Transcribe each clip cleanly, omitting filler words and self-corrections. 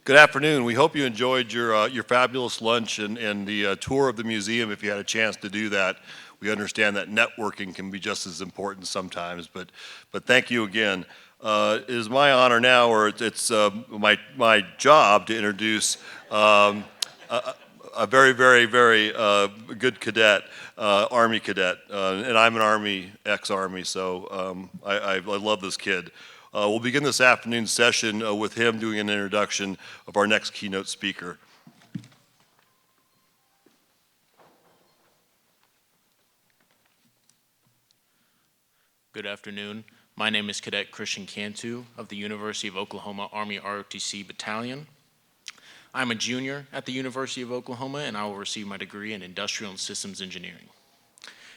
Good afternoon. We hope you enjoyed your fabulous lunch and the tour of the museum if you had a chance to do that. We understand that networking can be just as important sometimes, but thank you again. It is my honor now, or it's my job to introduce a very, very, very good cadet, Army cadet, and I'm an Army, ex-Army, so I love this kid. We'll begin this afternoon's session with him doing an introduction of our next keynote speaker. Good afternoon. My name is Cadet Christian Cantu of the University of Oklahoma Army ROTC Battalion. I'm a junior at the University of Oklahoma, and I will receive my degree in Industrial and Systems Engineering.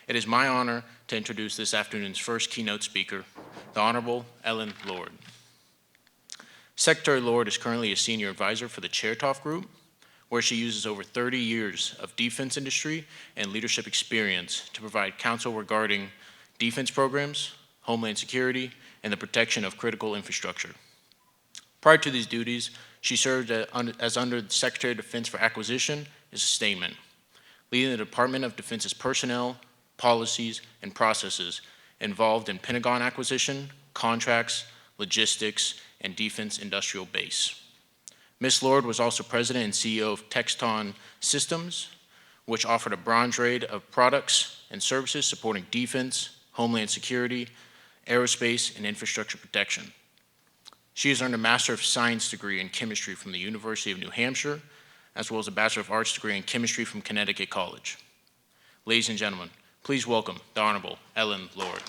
It is my honor to introduce this afternoon's first keynote speaker, the Honorable Ellen Lord. Secretary Lord is currently a senior advisor for the Chertoff Group, where she uses over 30 years of defense industry and leadership experience to provide counsel regarding defense programs, homeland security, and the protection of critical infrastructure. Prior to these duties, she served as Under the Secretary of Defense for Acquisition and Sustainment, leading the Department of Defense's personnel, policies, and processes involved in Pentagon acquisition, contracts, logistics, and defense industrial base. Ms. Lord was also president and CEO of Texton Systems, which offered a broad array of products and services supporting defense, homeland security, aerospace, and infrastructure protection. She has earned a Master of Science degree in chemistry from the University of New Hampshire, as well as a Bachelor of Arts degree in chemistry from Connecticut College. Ladies and gentlemen, please welcome the Honorable Ellen Lord.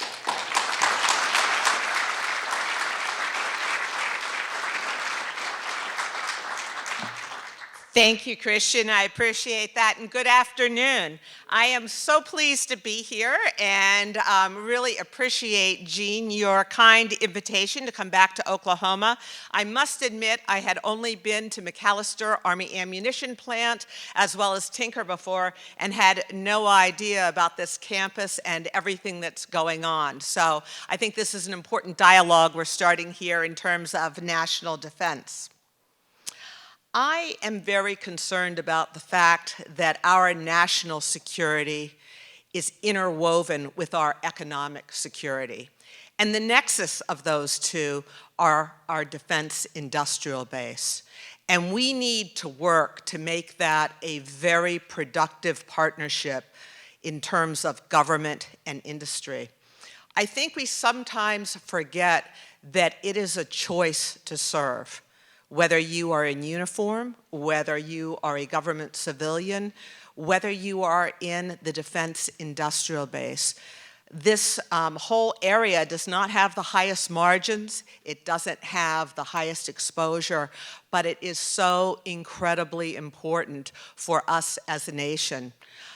Thank you, Christian. I appreciate that, and good afternoon. I am so pleased to be here and really appreciate, Jean, your kind invitation to come back to Oklahoma. I must admit I had only been to McAllister Army Ammunition Plant as well as Tinker before and had no idea about this campus and everything that's going on. So I think this is an important dialogue we're starting here in terms of national defense. I am very concerned about the fact that our national security is interwoven with our economic security. And the nexus of those two are our defense industrial base. And we need to work to make that a very productive partnership in terms of government and industry. I think we sometimes forget that it is a choice to serve. Whether you are in uniform, whether you are a government civilian, whether you are in the defense industrial base. This whole area does not have the highest margins, it doesn't have the highest exposure, but it is so incredibly important for us as a nation.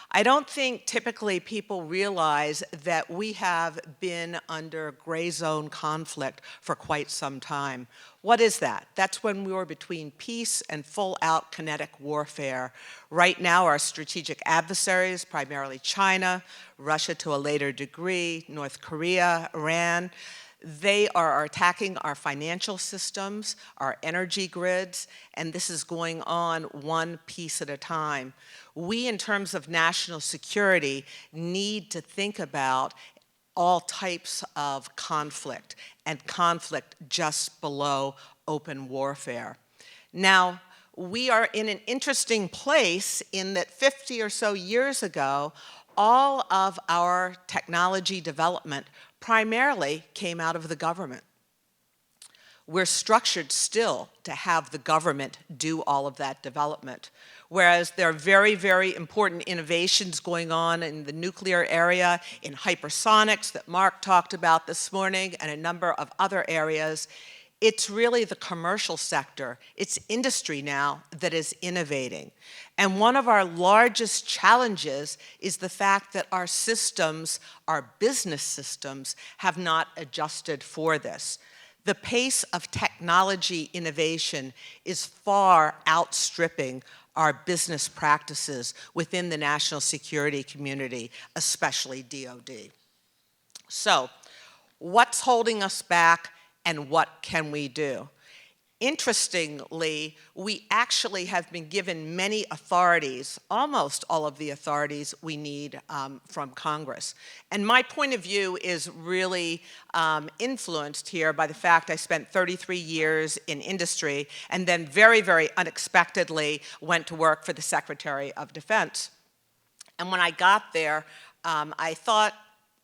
I don't think typically people realize that we have been under gray zone conflict for quite some time. What is that? That's when we were between peace and full-out kinetic warfare. Right now, our strategic adversaries, primarily China, Russia to a later degree, North Korea, Iran, they are attacking our financial systems, our energy grids, and this is going on one piece at a time. We, in terms of national security, need to think about all types of conflict, and conflict just below open warfare. Now, we are in an interesting place in that 50 or so years ago, all of our technology development primarily came out of the government. We're structured still to have the government do all of that development. Whereas there are very, very important innovations going on in the nuclear area, in hypersonics that Mark talked about this morning, and a number of other areas, it's really the commercial sector, it's industry now that is innovating. And one of our largest challenges is the fact that our systems, our business systems, have not adjusted for this. The pace of technology innovation is far outstripping our business practices within the national security community, especially DoD. So, what's holding us back and what can we do? Interestingly, we actually have been given many authorities, almost all of the authorities we need from Congress. And my point of view is really influenced here by the fact I spent 33 years in industry and then very, very unexpectedly went to work for the Secretary of Defense. And when I got there, I thought,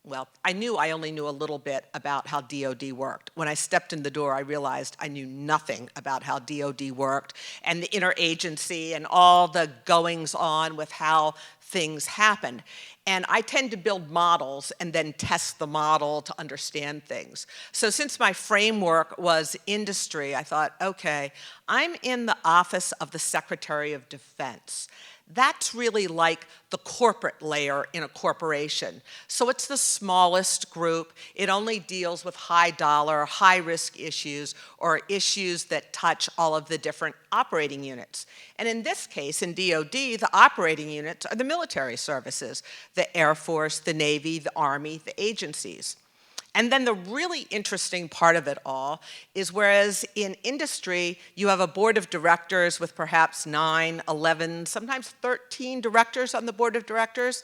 well, I knew I only knew a little bit about how DoD worked. When I stepped in the door, I realized I knew nothing about how DoD worked and the interagency and all the goings on with how things happened. And I tend to build models and then test the model to understand things. So since my framework was industry, I thought, okay, I'm in the office of the Secretary of Defense. That's really like the corporate layer in a corporation. So it's the smallest group. It only deals with high dollar, high risk issues or issues that touch all of the different operating units. And in this case, in DoD, the operating units are the military services, the Air Force, the Navy, the Army, the agencies. And then the really interesting part of it all is whereas in industry, you have a board of directors with perhaps 9, 11, sometimes 13 directors on the board of directors,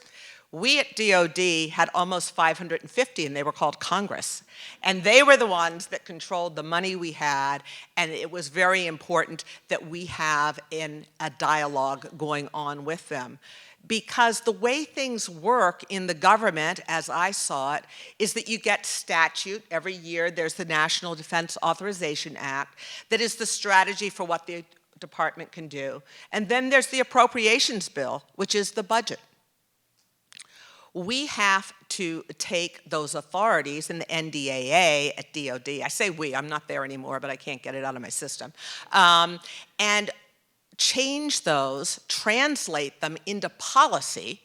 we at DoD had almost 550, and they were called Congress. And they were the ones that controlled the money we had, and it was very important that we have a dialogue going on with them. Because the way things work in the government, as I saw it, is that you get statute. Every year there's the National Defense Authorization Act that is the strategy for what the department can do. And then there's the appropriations bill, which is the budget. We have to take those authorities in the NDAA at DoD. I say we, I'm not there anymore, but I can't get it out of my system. And change those, translate them into policy.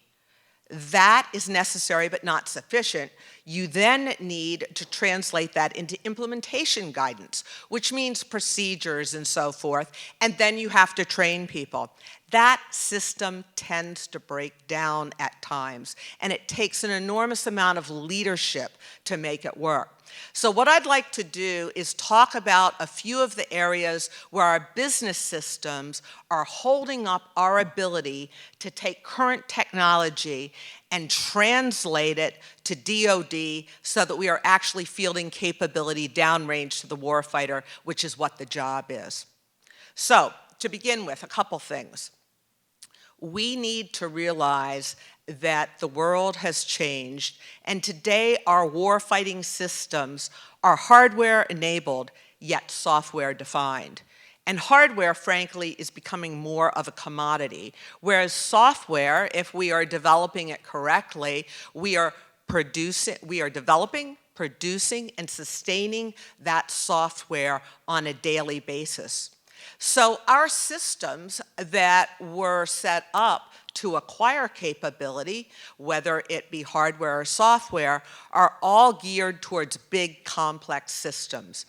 That is necessary but not sufficient. You then need to translate that into implementation guidance, which means procedures and so forth, and then you have to train people. That system tends to break down at times, and it takes an enormous amount of leadership to make it work. So what I'd like to do is talk about a few of the areas where our business systems are holding up our ability to take current technology and translate it to DoD so that we are actually fielding capability downrange to the warfighter, which is what the job is. So, to begin with, a couple things. We need to realize that the world has changed, and today our warfighting systems are hardware-enabled, yet software-defined. And hardware, frankly, is becoming more of a commodity, whereas software, if we are developing it correctly, we are developing, producing, and sustaining that software on a daily basis. So our systems that were set up to acquire capability, whether it be hardware or software, are all geared towards big, complex systems.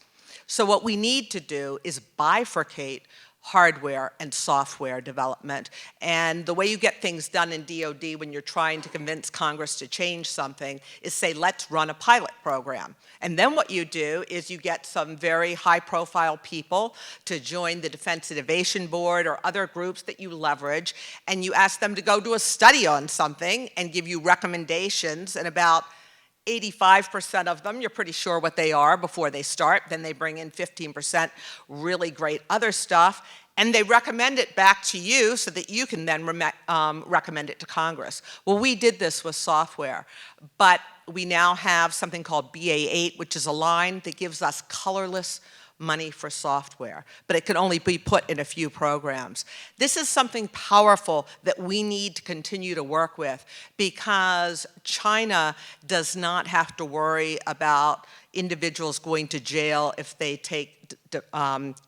So what we need to do is bifurcate hardware and software development. And the way you get things done in DoD when you're trying to convince Congress to change something is say, let's run a pilot program. And then what you do is you get some very high-profile people to join the Defense Innovation Board or other groups that you leverage, and you ask them to go do a study on something and give you recommendations, and about 85% of them, you're pretty sure what they are before they start. Then they bring in 15% really great other stuff, and they recommend it back to you so that you can then recommend it to Congress. Well, we did this with software, but we now have something called BA8, which is a line that gives us colorless money for software, but it can only be put in a few programs. This is something powerful that we need to continue to work with because China does not have to worry about individuals going to jail if they take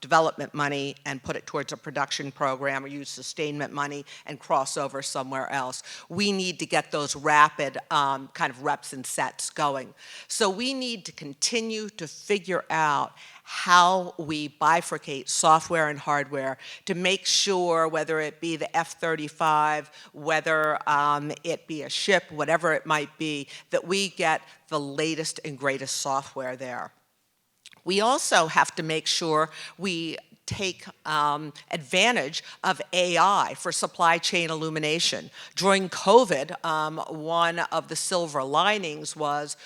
development money and put it towards a production program or use sustainment money and cross over somewhere else. We need to get those rapid kind of reps and sets going. So we need to continue to figure out how we bifurcate software and hardware to make sure, whether it be the F-35, whether it be a ship, whatever it might be, that we get the latest and greatest software there. We also have to make sure we take advantage of AI for supply chain illumination. During COVID, one of the silver linings was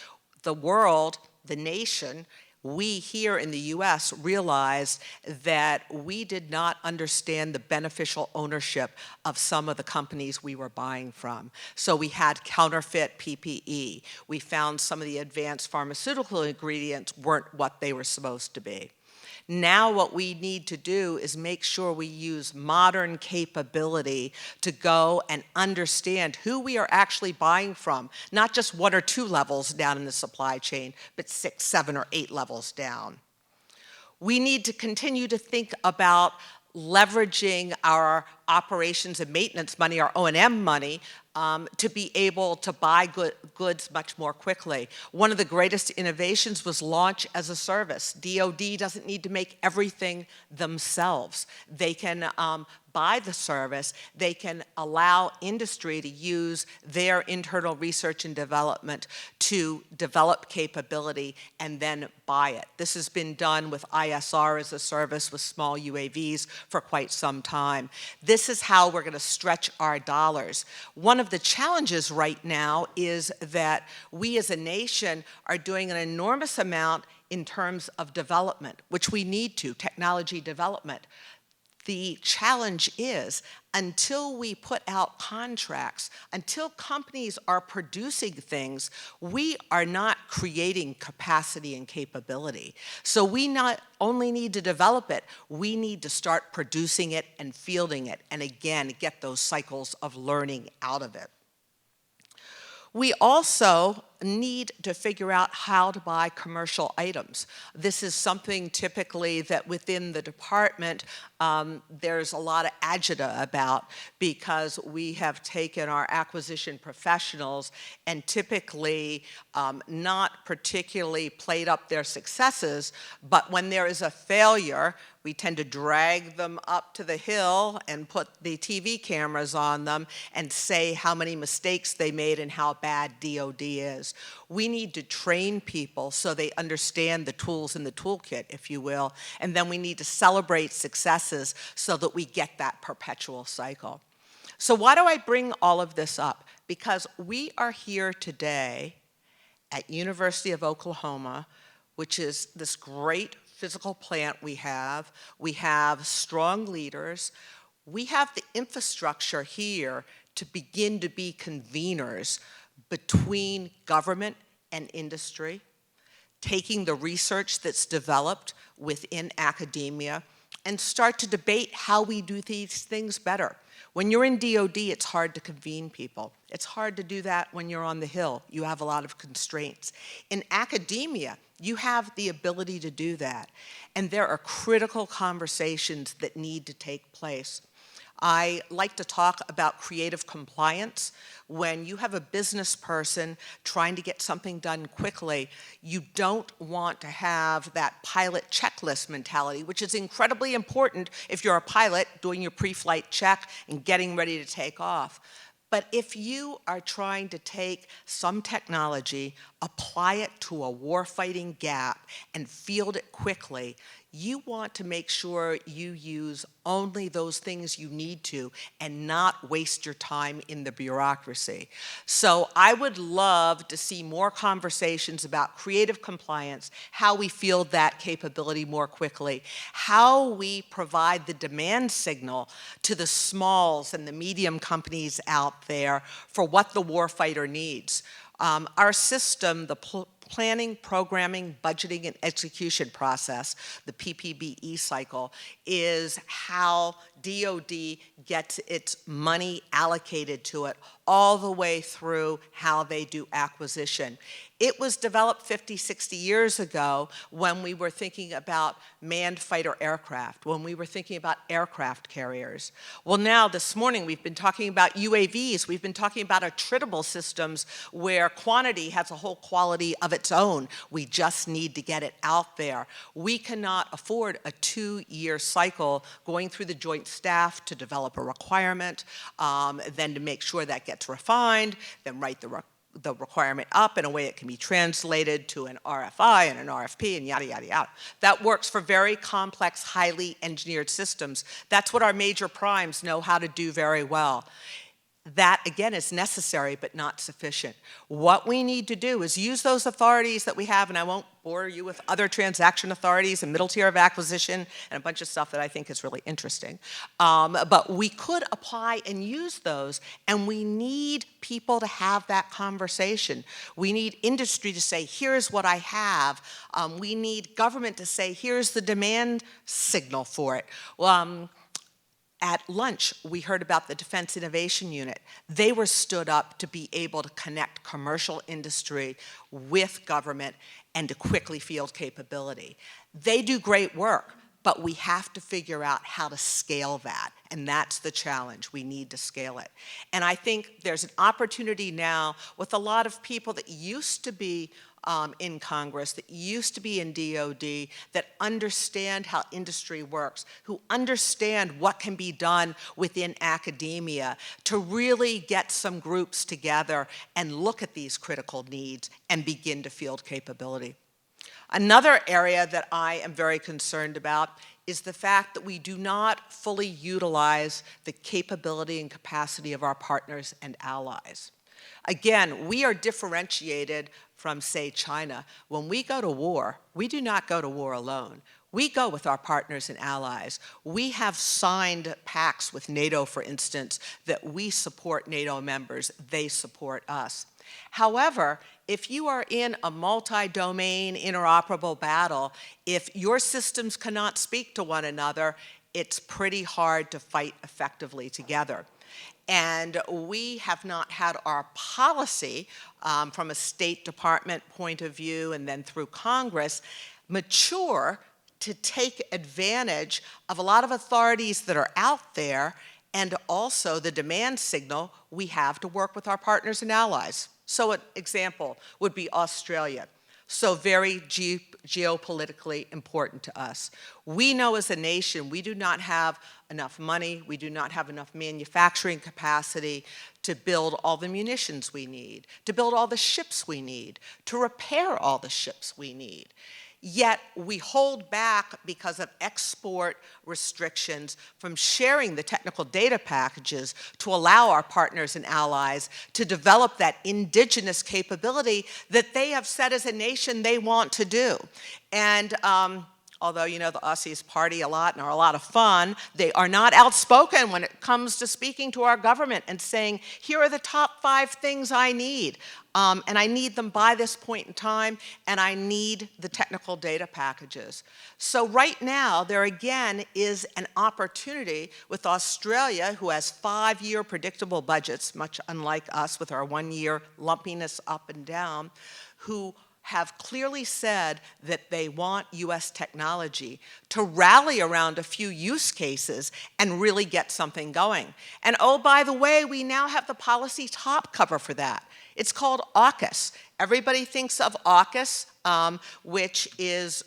the world, the nation, we here in the US realized that we did not understand the beneficial ownership of some of the companies we were buying from. So we had counterfeit PPE. We found some of the advanced pharmaceutical ingredients weren't what they were supposed to be. Now what we need to do is make sure we use modern capability to go and understand who we are actually buying from, not just 1 or 2 levels down in the supply chain, but 6, 7, or 8 levels down. We need to continue to think about leveraging our operations and maintenance money, our O&M money, to be able to buy goods much more quickly. One of the greatest innovations was launch as a service. DoD doesn't need to make everything themselves. They can buy the service. They can allow industry to use their internal research and development to develop capability and then buy it. This has been done with ISR as a service with small UAVs for quite some time. This is how we're going to stretch our dollars. One of the challenges right now is that we as a nation are doing an enormous amount in terms of development, which we need to, technology development. The challenge is, until we put out contracts, until companies are producing things, we are not creating capacity and capability. So we not only need to develop it, we need to start producing it and fielding it, and again, get those cycles of learning out of it. We also need to figure out how to buy commercial items. This is something typically that within the department there's a lot of agita about, because we have taken our acquisition professionals and typically not particularly played up their successes, but when there is a failure, we tend to drag them up to the hill and put the TV cameras on them and say how many mistakes they made and how bad DoD is. We need to train people so they understand the tools in the toolkit, if you will, and then we need to celebrate successes so that we get that perpetual cycle. So why do I bring all of this up? Because we are here today at University of Oklahoma, which is this great physical plant we have. We have strong leaders. We have the infrastructure here to begin to be conveners between government and industry, taking the research that's developed within academia and start to debate how we do these things better. When you're in DoD, it's hard to convene people. It's hard to do that when you're on the Hill. You have a lot of constraints. In academia, you have the ability to do that. And there are critical conversations that need to take place. I like to talk about creative compliance. When you have a business person trying to get something done quickly, you don't want to have that pilot checklist mentality, which is incredibly important if you're a pilot doing your pre-flight check and getting ready to take off. But if you are trying to take some technology, apply it to a warfighting gap, and field it quickly, you want to make sure you use only those things you need to and not waste your time in the bureaucracy. So I would love to see more conversations about creative compliance, how we field that capability more quickly, how we provide the demand signal to the smalls and the medium companies out there for what the warfighter needs. Our system, the planning, programming, budgeting, and execution process, the PPBE cycle, is how DoD gets its money allocated to it all the way through how they do acquisition. It was developed 50, 60 years ago when we were thinking about manned fighter aircraft, when we were thinking about aircraft carriers. Well, now this morning we've been talking about UAVs. We've been talking about attritable systems where quantity has a whole quality of its own. We just need to get it out there. We cannot afford a 2-year cycle going through the Joint Staff to develop a requirement, then to make sure that gets refined, then write the the requirement up in a way it can be translated to an RFI and an RFP and yada, yada, yada. That works for very complex, highly engineered systems. That's what our major primes know how to do very well. That, again, is necessary but not sufficient. What we need to do is use those authorities that we have, and I won't bore you with other transaction authorities and middle tier of acquisition and a bunch of stuff that I think is really interesting. But we could apply and use those, and we need people to have that conversation. We need industry to say, here's what I have. We need government to say, here's the demand signal for it. At lunch, we heard about the Defense Innovation Unit. They were stood up to be able to connect commercial industry with government and to quickly field capability. They do great work, but we have to figure out how to scale that, and that's the challenge. We need to scale it. And I think there's an opportunity now with a lot of people that used to be in Congress, that used to be in DOD, that understand how industry works, who understand what can be done within academia to really get some groups together and look at these critical needs and begin to field capability. Another area that I am very concerned about is the fact that we do not fully utilize the capability and capacity of our partners and allies. Again, we are differentiated from, say, China. When we go to war, we do not go to war alone. We go with our partners and allies. We have signed pacts with NATO, for instance, that we support NATO members, they support us. However, if you are in a multi-domain interoperable battle, if your systems cannot speak to one another, it's pretty hard to fight effectively together. And we have not had our policy from a State Department point of view and then through Congress mature to take advantage of a lot of authorities that are out there and also the demand signal we have to work with our partners and allies. So an example would be Australia. So very geopolitically important to us. We know as a nation we do not have enough money, we do not have enough manufacturing capacity to build all the munitions we need, to build all the ships we need, to repair all the ships we need. Yet we hold back because of export restrictions from sharing the technical data packages to allow our partners and allies to develop that indigenous capability that they have said as a nation they want to do. And although, you know, the Aussies party a lot and are a lot of fun, they are not outspoken when it comes to speaking to our government and saying, here are the top 5 things I need. And I need them by this point in time, and I need the technical data packages. So right now, there again is an opportunity with Australia, who has 5-year predictable budgets, much unlike us with our 1-year lumpiness up and down, who have clearly said that they want US technology to rally around a few use cases and really get something going. And oh, by the way, we now have the policy top cover for that. It's called AUKUS. Everybody thinks of AUKUS, which is,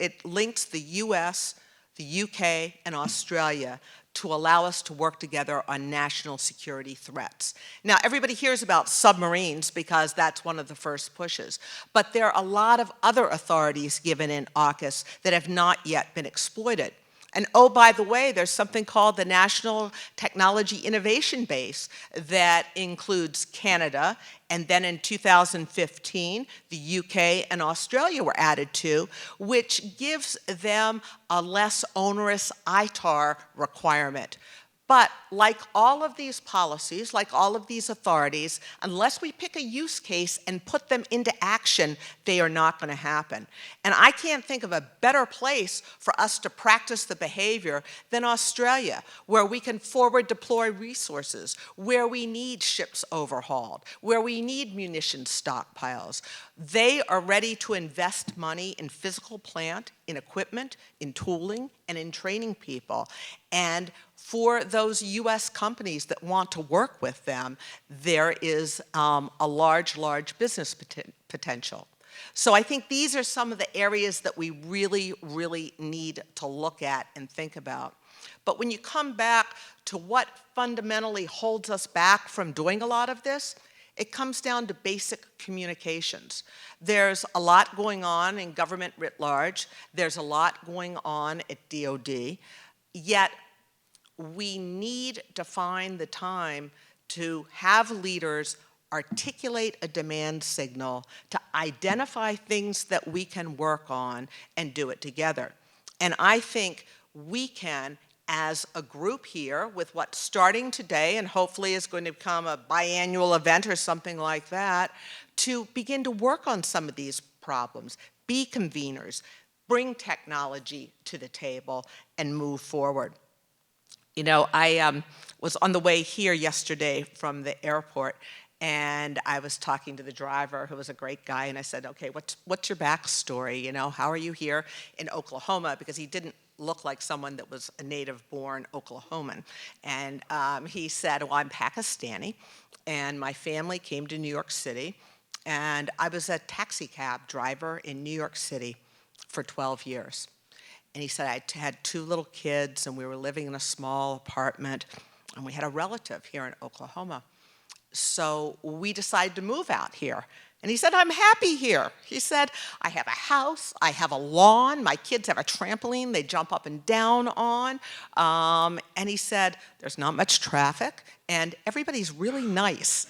it links the US, the UK, and Australia to allow us to work together on national security threats. Now, everybody hears about submarines because that's one of the first pushes, but there are a lot of other authorities given in AUKUS that have not yet been exploited. And oh, by the way, there's something called the National Technology Innovation Base that includes Canada, and then in 2015, the UK and Australia were added to, which gives them a less onerous ITAR requirement. But like all of these policies, like all of these authorities, unless we pick a use case and put them into action, they are not going to happen. And I can't think of a better place for us to practice the behavior than Australia, where we can forward deploy resources, where we need ships overhauled, where we need munitions stockpiles. They are ready to invest money in physical plant, in equipment, in tooling, and in training people. And for those US companies that want to work with them, there is a large, large business potential. So I think these are some of the areas that we really, really need to look at and think about. But when you come back to what fundamentally holds us back from doing a lot of this, It comes down to basic communications. There's a lot going on in government writ large. There's a lot going on at DOD. Yet, we need to find the time to have leaders articulate a demand signal, to identify things that we can work on and do it together. And I think we can, as a group here, with what's starting today and hopefully is going to become a biannual event or something like that, to begin to work on some of these problems, be conveners, bring technology to the table, and move forward. You know, I was on the way here yesterday from the airport, and I was talking to the driver, who was a great guy, and I said, okay, what's your backstory? You know, how are you here in Oklahoma? Because he didn't look like someone that was a native-born Oklahoman. And he said, well, I'm Pakistani, and my family came to New York City, and I was a taxi cab driver in New York City for 12 years. And he said, I had 2 little kids, and we were living in a small apartment, and we had a relative here in Oklahoma. So we decided to move out here. And he said, I'm happy here. He said, I have a house, I have a lawn, my kids have a trampoline they jump up and down on. And he said, there's not much traffic, and everybody's really nice.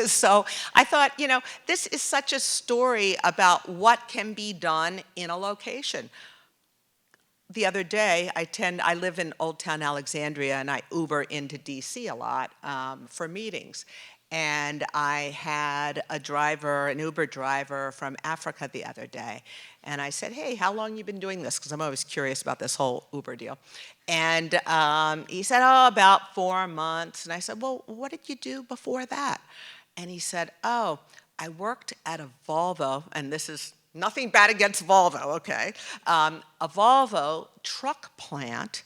So I thought, you know, this is such a story about what can be done in a location. The other day, I live in Old Town Alexandria, and I Uber into DC a lot for meetings. And I had an Uber driver from Africa the other day. And I said, hey, how long you been doing this? Because I'm always curious about this whole Uber deal. And he said, oh, about 4 months. And I said, well, what did you do before that? And he said, oh, I worked at a Volvo, and this is nothing bad against Volvo, okay? A Volvo truck plant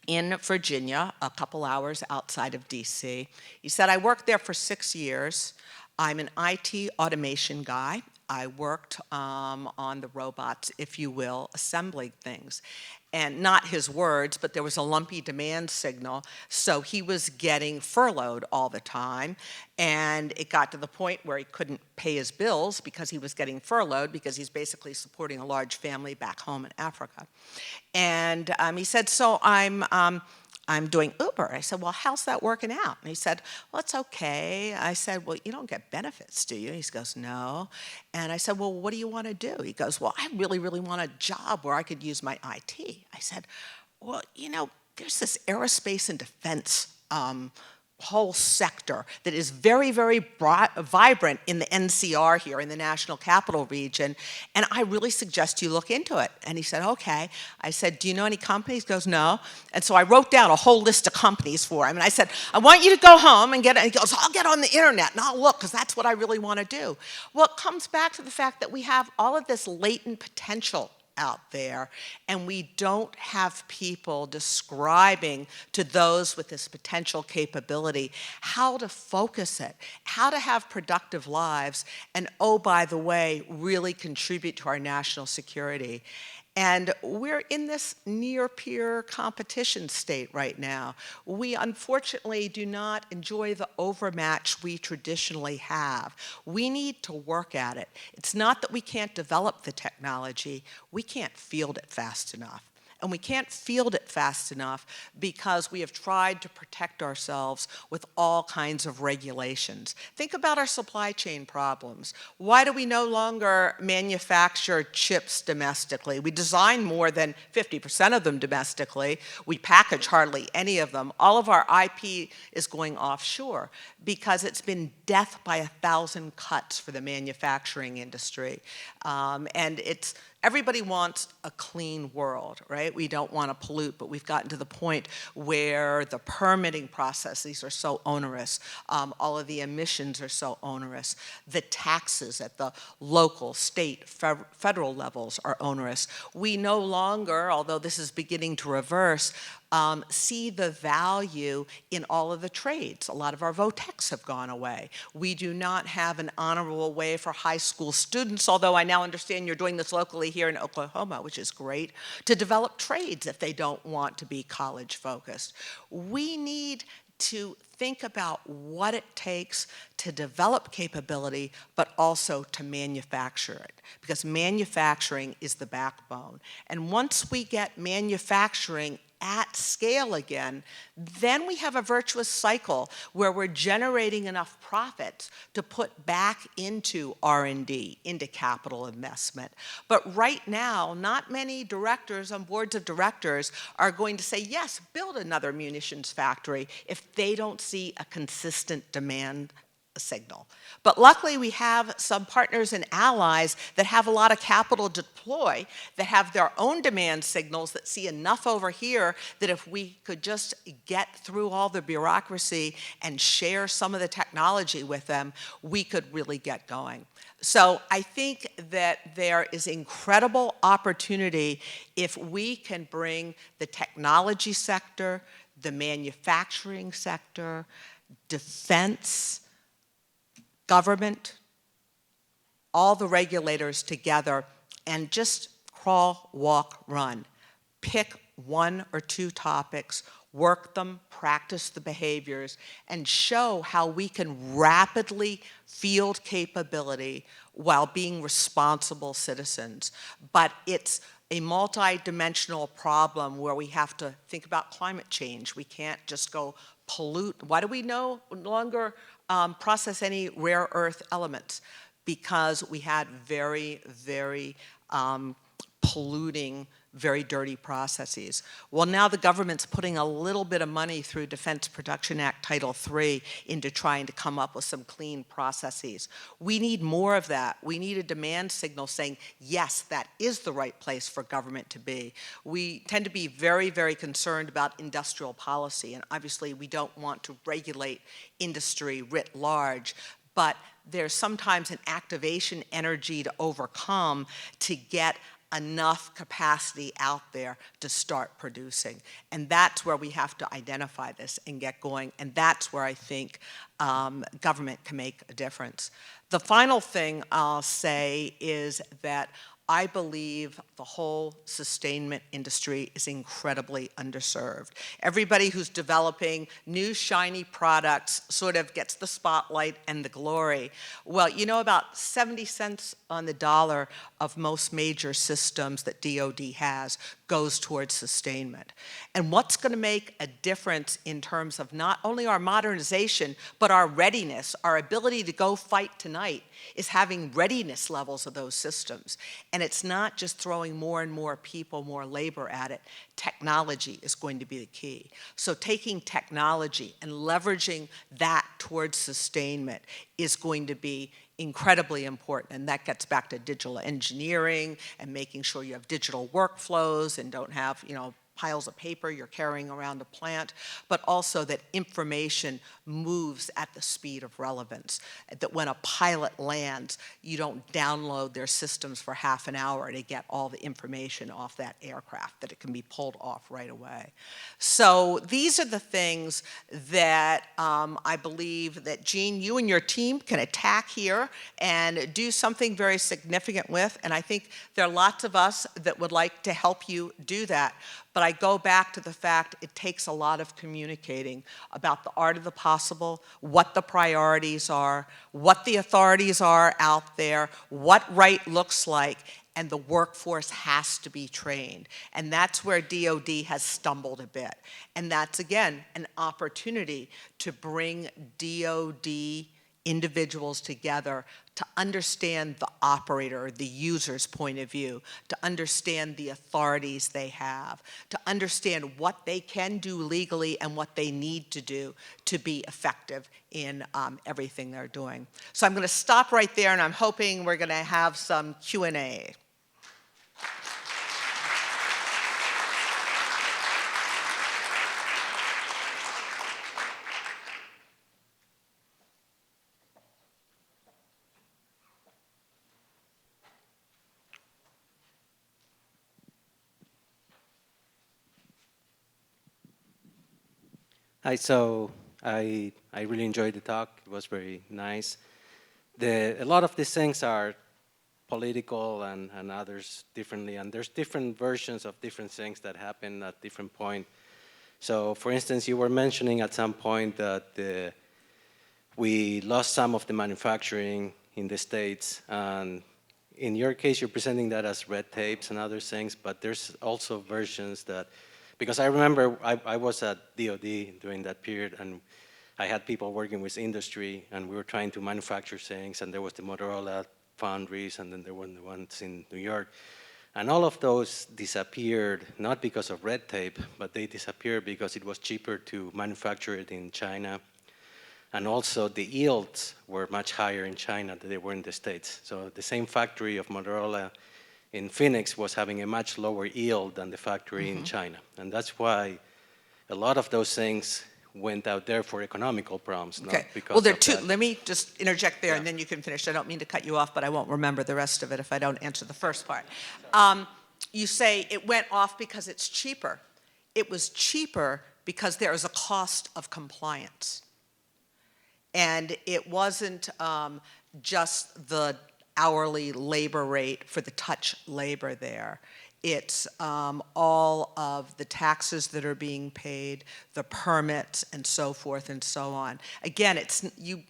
in Virginia, a couple hours outside of DC. He said, I worked there for 6 years. I'm an IT automation guy. I worked on the robots, if you will, assembling things. And not his words, but there was a lumpy demand signal, so he was getting furloughed all the time. And it got to the point where he couldn't pay his bills because he was getting furloughed, because he's basically supporting a large family back home in Africa. And he said, so I'm doing Uber. I said, well, how's that working out? And he said, well, it's okay. I said, well, you don't get benefits, do you? He goes, no. And I said, well, what do you want to do? He goes, well, I really, really want a job where I could use my IT. I said, well, you know, there's this aerospace and defense whole sector that is very, very vibrant in the NCR here in the National Capital Region, and I really suggest you look into it. And he said, okay. I said, do you know any companies? He goes, no. And so I wrote down a whole list of companies for him, and I said, I want you to go home and get it. And he goes, I'll get on the internet and I'll look, because that's what I really want to do. Well, it comes back to the fact that we have all of this latent potential out there, and we don't have people describing to those with this potential capability how to focus it, how to have productive lives, and oh, by the way, really contribute to our national security. And we're in this near-peer competition state right now. We unfortunately do not enjoy the overmatch we traditionally have. We need to work at it. It's not that we can't develop the technology, we can't field it fast enough. And we can't field it fast enough because we have tried to protect ourselves with all kinds of regulations. Think about our supply chain problems. Why do we no longer manufacture chips domestically? We design more than 50% of them domestically. We package hardly any of them. All of our IP is going offshore because it's been death by 1,000 cuts for the manufacturing industry. And everybody wants a clean world, right? We don't want to pollute, but we've gotten to the point where the permitting processes are so onerous. All of the emissions are so onerous. The taxes at the local, state, federal levels are onerous. We no longer, although this is beginning to reverse, see the value in all of the trades. A lot of our VOTECs have gone away. We do not have an honorable way for high school students, although I now understand you're doing this locally here in Oklahoma, which is great, to develop trades if they don't want to be college focused. We need to think about what it takes to develop capability, but also to manufacture it, because manufacturing is the backbone. And once we get manufacturing at scale again, then we have a virtuous cycle where we're generating enough profits to put back into R&D, into capital investment. But right now, not many directors on boards of directors are going to say, yes, build another munitions factory if they don't see a consistent demand signal. But luckily we have some partners and allies that have a lot of capital to deploy, that have their own demand signals, that see enough over here that if we could just get through all the bureaucracy and share some of the technology with them, we could really get going. So I think that there is incredible opportunity if we can bring the technology sector, the manufacturing sector, defense, government, all the regulators together, and just crawl, walk, run. Pick one or two topics, work them, practice the behaviors, and show how we can rapidly field capability while being responsible citizens. But it's a multi-dimensional problem where we have to think about climate change. We can't just go pollute. Why do we no longer process any rare earth elements? Because we had very, very polluting, very dirty processes. Well, now the government's putting a little bit of money through Defense Production Act Title III into trying to come up with some clean processes. We need more of that. We need a demand signal saying, yes, that is the right place for government to be. We tend to be very, very concerned about industrial policy, and obviously we don't want to regulate industry writ large, but there's sometimes an activation energy to overcome to get enough capacity out there to start producing. And that's where we have to identify this and get going. And that's where I think government can make a difference. The final thing I'll say is that I believe the whole sustainment industry is incredibly underserved. Everybody who's developing new shiny products sort of gets the spotlight and the glory. Well, you know, about 70 cents on the dollar of most major systems that DoD has goes towards sustainment. And what's going to make a difference in terms of not only our modernization, but our readiness, our ability to go fight tonight, is having readiness levels of those systems. And it's not just throwing more and more people, more labor at it. Technology is going to be the key. So taking technology and leveraging that towards sustainment is going to be incredibly important, and that gets back to digital engineering and making sure you have digital workflows and don't have, you know, piles of paper you're carrying around a plant, but also that information moves at the speed of relevance. That when a pilot lands, you don't download their systems for half an hour to get all the information off that aircraft, that it can be pulled off right away. So these are the things that I believe that, Jean, you and your team can attack here and do something very significant with, and I think there are lots of us that would like to help you do that. But I go back to the fact it takes a lot of communicating about the art of the possible, what the priorities are, what the authorities are out there, what right looks like, and the workforce has to be trained. And that's where DoD has stumbled a bit. And that's, again, an opportunity to bring DoD individuals together to understand the operator, the user's point of view, to understand the authorities they have, to understand what they can do legally and what they need to do to be effective in everything they're doing. So I'm going to stop right there, and I'm hoping we're going to have some Q&A. Hi, so I really enjoyed the talk. It was very nice. A lot of these things are political and others differently, and there's different versions of different things that happen at different point. So, for instance, you were mentioning at some point that we lost some of the manufacturing in the States, and in your case, you're presenting that as red tapes and other things, but there's also versions that, because I remember I was at DoD during that period, and I had people working with industry, and we were trying to manufacture things, and there was the Motorola foundries, and then there were the ones in New York. And all of those disappeared, not because of red tape, but they disappeared because it was cheaper to manufacture it in China. And also the yields were much higher in China than they were in the States. So the same factory of Motorola in Phoenix was having a much lower yield than the factory in China. And that's why a lot of those things went out there for economical problems, not because Well, there are of two. that. Let me just interject there, Yeah. and then you can finish. I don't mean to cut you off, but I won't remember the rest of it if I don't answer the first part. You say it went off because it's cheaper. It was cheaper because there is a cost of compliance. And it wasn't just the hourly labor rate for the touch labor there. It's all of the taxes that are being paid, the permits, and so forth and so on. Again,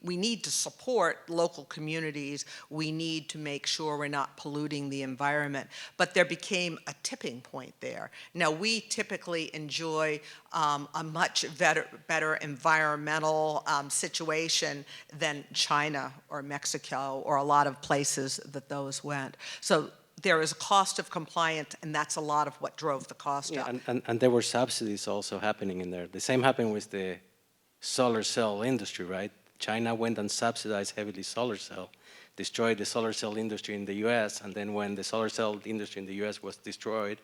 we need to support local communities. We need to make sure we're not polluting the environment. But there became a tipping point there. Now, we typically enjoy a much better environmental situation than China or Mexico or a lot of places that those went. So there is a cost of compliance, and that's a lot of what drove the cost up. And there were subsidies also happening in there. The same happened with the solar cell industry, right? China went and subsidized heavily solar cell, destroyed the solar cell industry in the US, and then when the solar cell industry in the US was destroyed,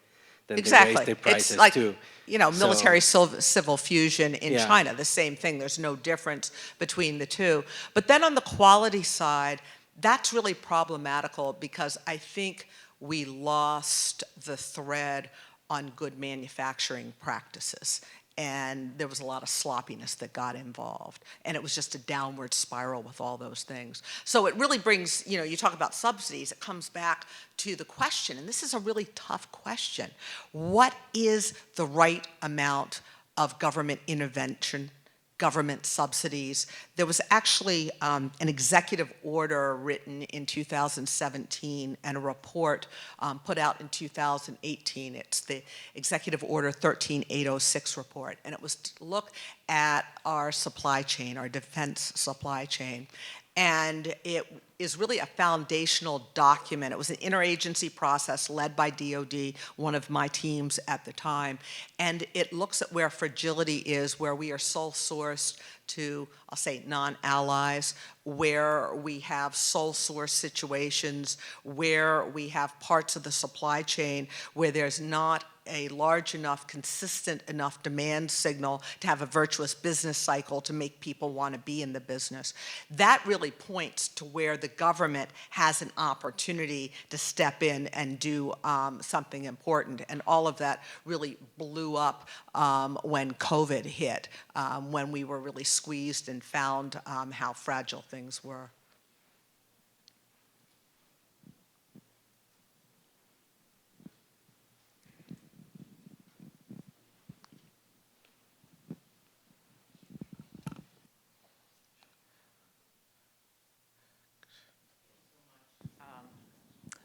then they raised their prices It's like, too. military civil fusion in Yeah. China, the same thing. There's no difference between the two. But then on the quality side, that's really problematical because I think we lost the thread on good manufacturing practices. And there was a lot of sloppiness that got involved. And it was just a downward spiral with all those things. So it really brings, you talk about subsidies, it comes back to the question, and this is a really tough question. What is the right amount of government intervention, government subsidies? There was actually an executive order written in 2017 and a report put out in 2018. It's the Executive Order 13806 report, and it was to look at our supply chain, our defense supply chain. And it is really a foundational document. It was an interagency process led by DoD, one of my teams at the time. And it looks at where fragility is, where we are sole sourced to, I'll say, non-allies, where we have sole source situations, where we have parts of the supply chain where there's not a large enough, consistent enough demand signal to have a virtuous business cycle to make people want to be in the business. That really points to where the government has an opportunity to step in and do something important. And all of that really blew up when COVID hit, when we were really squeezed and found how fragile things were.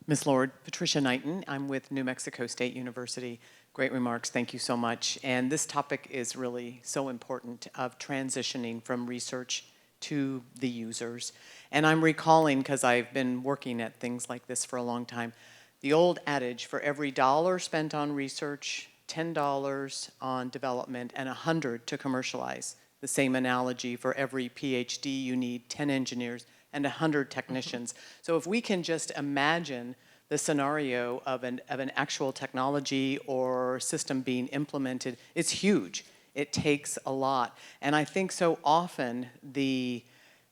Ms. Lord, Patricia Knighton. I'm with New Mexico State University. Great remarks. Thank you so much. And this topic is really so important of transitioning from research to the users. And I'm recalling, because I've been working at things like this for a long time, the old adage, for every $1 spent on research, $10 on development, and $100 to commercialize. The same analogy, for every PhD, you need 10 engineers and 100 technicians. So if we can just imagine the scenario of an actual technology or system being implemented, it's huge. It takes a lot. And I think so often the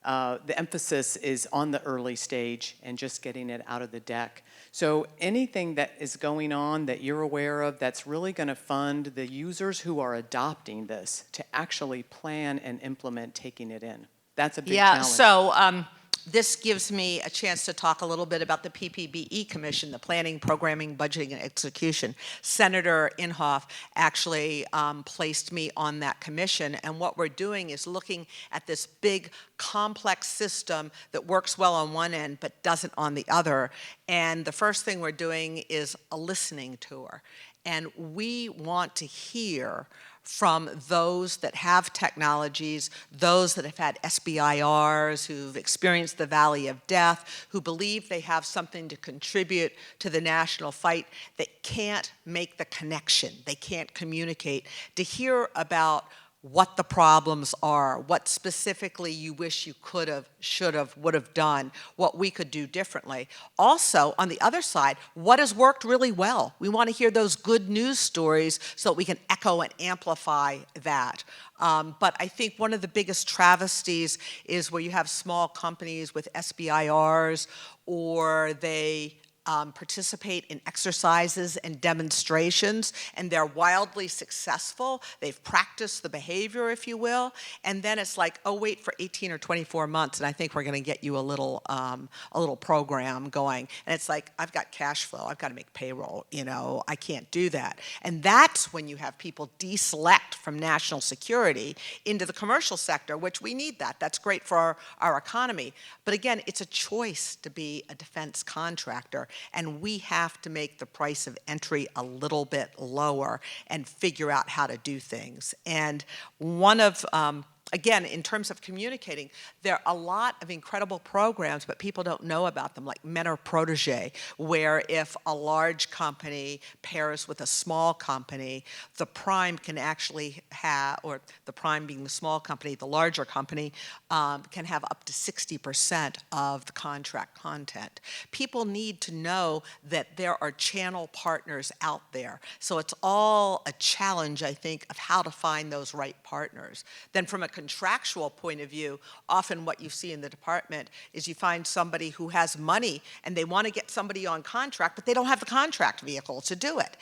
emphasis is on the early stage and just getting it out of the deck. So anything that is going on that you're aware of that's really going to fund the users who are adopting this to actually plan and implement taking it in. That's a big challenge. Yeah, so this gives me a chance to talk a little bit about the PPBE Commission, the Planning, Programming, Budgeting, and Execution. Senator Inhofe actually placed me on that commission, and what we're doing is looking at this big, complex system that works well on one end but doesn't on the other. And the first thing we're doing is a listening tour. And we want to hear from those that have technologies, those that have had SBIRs, who've experienced the valley of death, who believe they have something to contribute to the national fight, that can't make the connection, they can't communicate, to hear about what the problems are, what specifically you wish you could have, should have, would have done, what we could do differently. Also, on the other side, what has worked really well? We want to hear those good news stories so that we can echo and amplify that. But I think one of the biggest travesties is where you have small companies with SBIRs, or they participate in exercises and demonstrations, and they're wildly successful. They've practiced the behavior, if you will, and then it's like, oh, wait for 18 or 24 months, and I think we're going to get you a little program going. And it's like, I've got cash flow, I've got to make payroll, you know, I can't do that. And that's when you have people deselect from national security into the commercial sector, which we need that. That's great for our economy. But again, it's a choice to be a defense contractor. And we have to make the price of entry a little bit lower and figure out how to do things. And one of, again, in terms of communicating, there are a lot of incredible programs, but people don't know about them, like Mentor Protege, where if a large company pairs with a small company, the prime can actually have, or the prime being the small company, the larger company can have up to 60% of the contract content. People need to know that there are channel partners out there. So it's all a challenge, I think, of how to find those right partners. Then from a contractual point of view, often what you see in the department is you find somebody who has money and they want to get somebody on contract, but they don't have the contract vehicle to do it.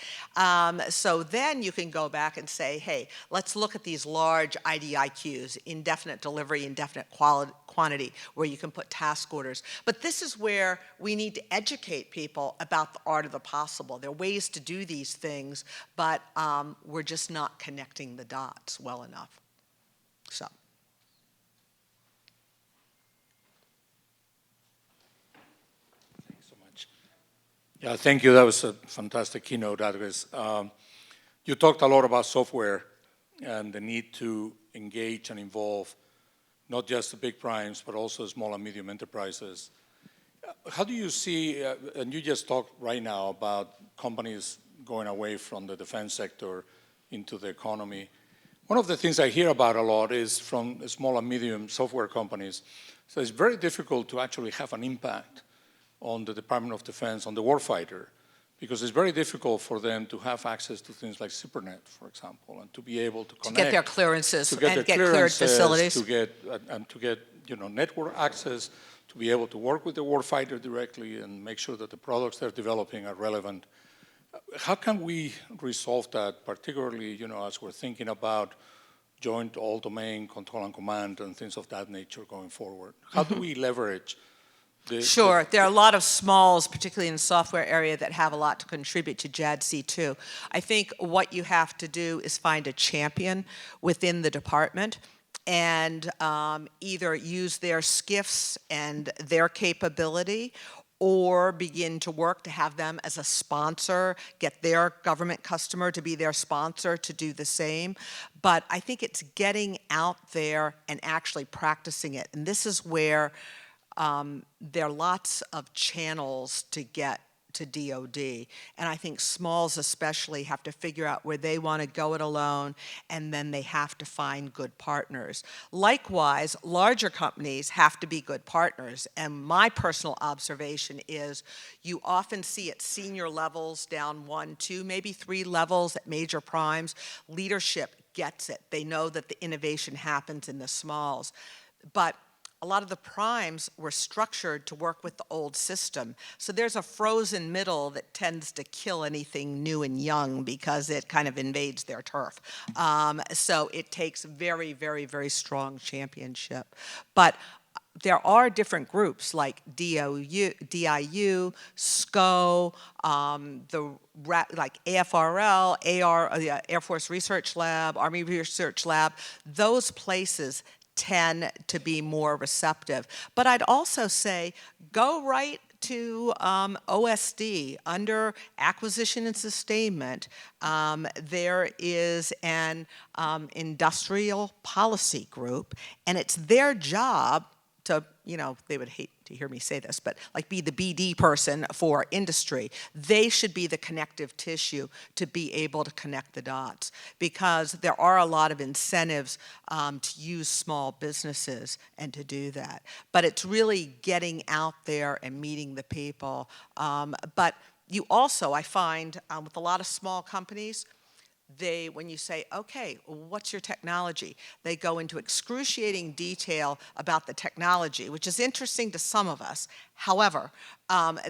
So then you can go back and say, hey, let's look at these large IDIQs, indefinite delivery, indefinite quantity, where you can put task orders. But this is where we need to educate people about the art of the possible. There are ways to do these things, but we're just not connecting the dots well enough. So. Thanks so much. Yeah, thank you. That was a fantastic keynote address. You talked a lot about software and the need to engage and involve not just the big primes, but also small and medium enterprises. How do you see, and you just talked right now about companies going away from the defense sector into the economy. One of the things I hear about a lot is from small and medium software companies. So it's very difficult to actually have an impact on the Department of Defense, on the warfighter, because it's very difficult for them to have access to things like SuperNet, for example, and to be able to connect. To get their clearances to get and get cleared facilities. To get network access, to be able to work with the warfighter directly and make sure that the products they're developing are relevant. How can we resolve that, particularly, as we're thinking about joint all-domain control and command and things of that nature going forward? How do we leverage Sure. There are a lot of smalls, particularly in the software area, that have a lot to contribute to JADC2. I think what you have to do is find a champion within the department and either use their SCIFs and their capability, or begin to work to have them as a sponsor, get their government customer to be their sponsor to do the same. But I think it's getting out there and actually practicing it. And this is where there are lots of channels to get to DOD. And I think smalls especially have to figure out where they want to go it alone, and then they have to find good partners. Likewise, larger companies have to be good partners. And my personal observation is you often see at senior levels down 1, 2, maybe 3 levels at major primes, leadership gets it. They know that the innovation happens in the smalls. But a lot of the primes were structured to work with the old system. So there's a frozen middle that tends to kill anything new and young because it kind of invades their turf. So it takes very, very, very strong championship. But there are different groups like DIU, SCO, like AFRL, the Air Force Research Lab, Army Research Lab. Those places tend to be more receptive. But I'd also say go right to OSD. Under acquisition and sustainment, there is an industrial policy group, and it's their job to, they would hate to hear me say this, but like be the BD person for industry. They should be the connective tissue to be able to connect the dots, because there are a lot of incentives to use small businesses and to do that. But it's really getting out there and meeting the people. But you also, I find, with a lot of small companies, when you say, okay, what's your technology? They go into excruciating detail about the technology, which is interesting to some of us. However,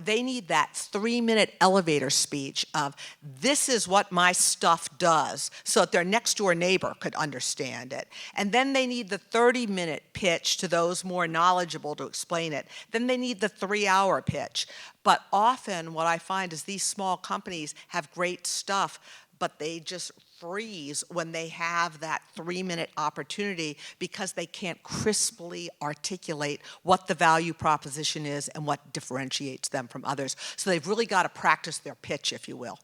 they need that 3-minute elevator speech of, this is what my stuff does, so that their next door neighbor could understand it. And then they need the 30-minute pitch to those more knowledgeable to explain it. Then they need the 3-hour pitch. But often what I find is these small companies have great stuff, but they just freeze when they have that 3-minute opportunity, because they can't crisply articulate what the value proposition is and what differentiates them from others. So they've really got to practice their pitch, if you will.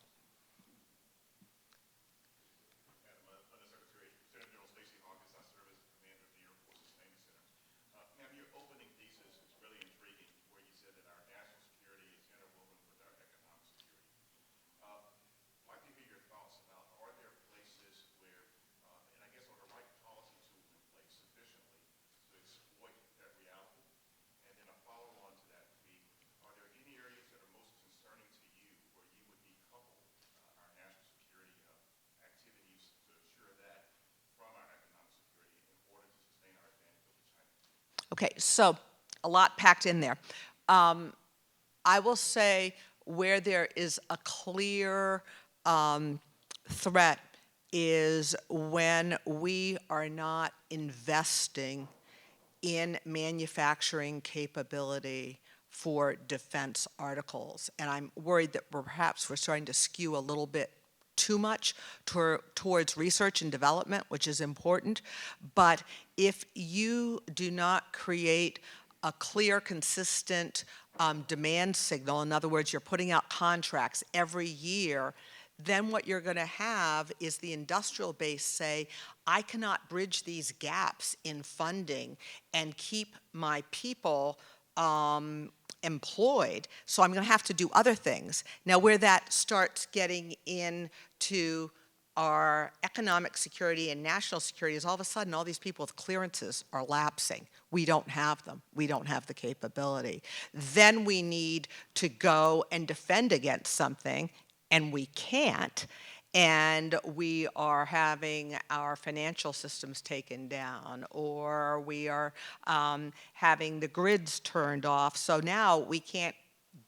Okay, so a lot packed in there. I will say where there is a clear threat is when we are not investing in manufacturing capability for defense articles. And I'm worried that perhaps we're starting to skew a little bit too much towards research and development, which is important. But if you do not create a clear, consistent demand signal, in other words, you're putting out contracts every year, then what you're going to have is the industrial base say, I cannot bridge these gaps in funding and keep my people employed, so I'm going to have to do other things. Now, where that starts getting into our economic security and national security is all of a sudden all these people with clearances are lapsing. We don't have them. We don't have the capability. Then we need to go and defend against something, and we can't. And we are having our financial systems taken down, or we are having the grids turned off. So now we can't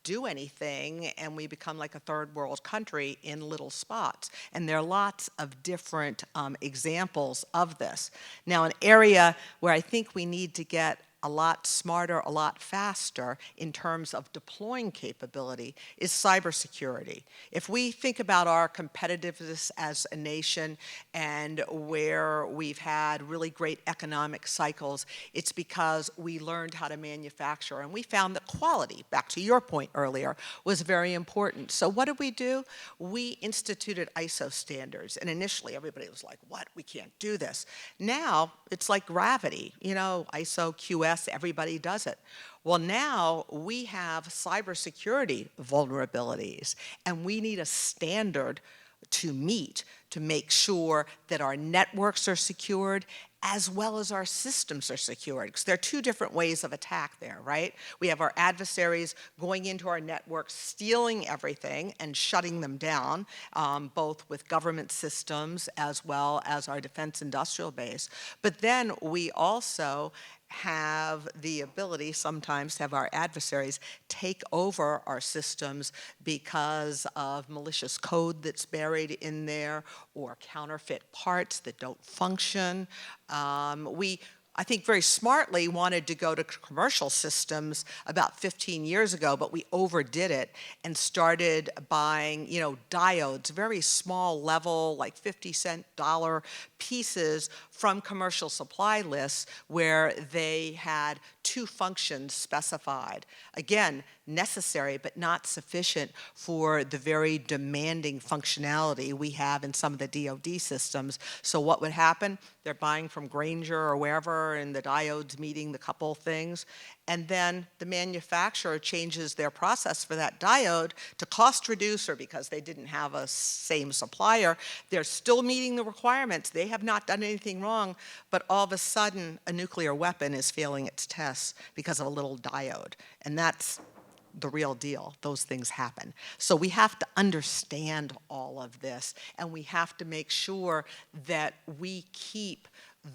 do anything, and we become like a third world country in little spots. And there are lots of different examples of this. Now, an area where I think we need to get a lot smarter, a lot faster in terms of deploying capability is cybersecurity. If we think about our competitiveness as a nation and where we've had really great economic cycles, it's because we learned how to manufacture, and we found that quality, back to your point earlier, was very important. So what did we do? We instituted ISO standards, and initially everybody was like, what? We can't do this. Now it's like gravity, ISO, QS, everybody does it. Well, now we have cybersecurity vulnerabilities, and we need a standard to meet to make sure that our networks are secured as well as our systems are secured. Because there are two different ways of attack there, right? We have our adversaries going into our networks, stealing everything and shutting them down, both with government systems as well as our defense industrial base. But then we also have the ability sometimes to have our adversaries take over our systems because of malicious code that's buried in there or counterfeit parts that don't function. We I think very smartly wanted to go to commercial systems about 15 years ago, but we overdid it and started buying, diodes, very small level, like 50-cent dollar pieces from commercial supply lists where they had 2 functions specified. Again, necessary but not sufficient for the very demanding functionality we have in some of the DoD systems. So what would happen? They're buying from Granger or wherever, and the diodes meeting the couple things, and then the manufacturer changes their process for that diode to cost reducer because they didn't have a same supplier. They're still meeting the requirements. They have not done anything wrong, but all of a sudden, a nuclear weapon is failing its tests because of a little diode, and that's the real deal. Those things happen. So we have to understand all of this, and we have to make sure that we keep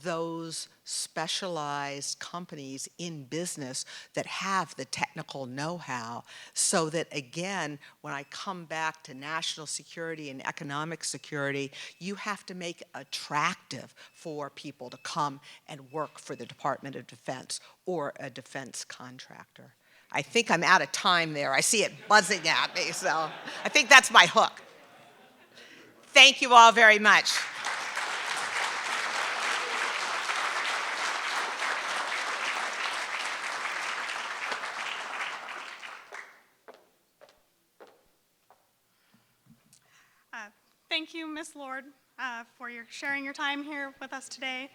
those specialized companies in business that have the technical know-how, so that, again, when I come back to national security and economic security, you have to make it attractive for people to come and work for the Department of Defense or a defense contractor. I think I'm out of time there. I see it buzzing at me, so I think that's my hook. Thank you all very much. Thank you, Ms. Lord, for sharing your time here with us today.